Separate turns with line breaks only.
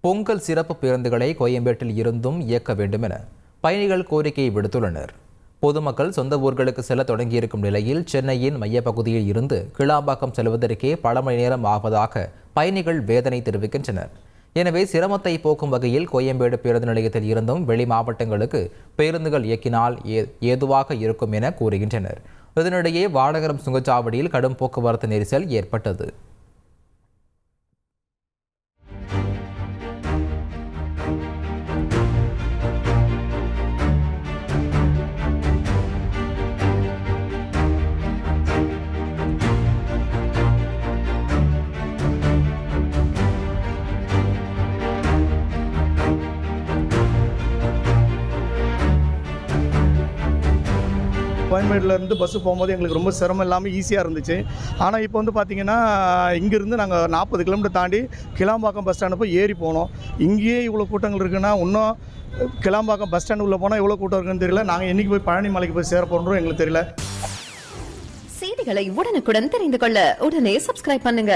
பொங்கல் சிறப்பு பேருந்துகளை கோயம்பேட்டில் இருந்தும் இயக்க வேண்டும் என பயணிகள் கோரிக்கையை விடுத்துள்ளனர். பொதுமக்கள் சொந்த ஊர்களுக்கு செல்ல தொடங்கியிருக்கும் நிலையில் சென்னையின் மையப்பகுதியில் இருந்து கிளாம்பாக்கம் செல்வதற்கே பல மணி நேரம் ஆவதாக பயணிகள் வேதனை தெரிவிக்கின்றனர். எனவே சிரமத்தை போக்கும் வகையில் கோயம்பேடு பேருந்து நிலையத்தில் இருந்தும் வெளி மாவட்டங்களுக்கு பேருந்துகள் இயக்கினால் ஏதுவாக இருக்கும் என கூறுகின்றனர். இதனிடையே வானகரம் சுங்கச்சாவடியில் கடும் போக்குவரத்து நெரிசல் ஏற்பட்டது.
கோயம்பேடுலேருந்து பஸ்ஸு போகும்போது எங்களுக்கு ரொம்ப சிரமம் இல்லாமல் ஈஸியாக இருந்துச்சு. ஆனால் இப்போ வந்து பார்த்திங்கன்னா இங்கேருந்து நாங்கள் 40 கிலோமீட்டர் தாண்டி கிளாம்பாக்கம் பஸ் ஸ்டாண்டு போய் ஏறி போனோம். இங்கேயே இவ்வளோ கூட்டங்கள் இருக்குன்னா இன்னும் கிளாம்பாக்கம் பஸ் ஸ்டாண்டு உள்ளே போனால் எவ்வளோ கூட்டம் இருக்குன்னு தெரியல. நாங்கள் என்றைக்கு போய் பழனி மலைக்கு போய் சேர போகிறோம் எங்களுக்கு தெரியல.
செய்திகளை உடனுக்குடன் தெரிந்து கொள்ள உடனே சப்ஸ்கிரைப் பண்ணுங்க.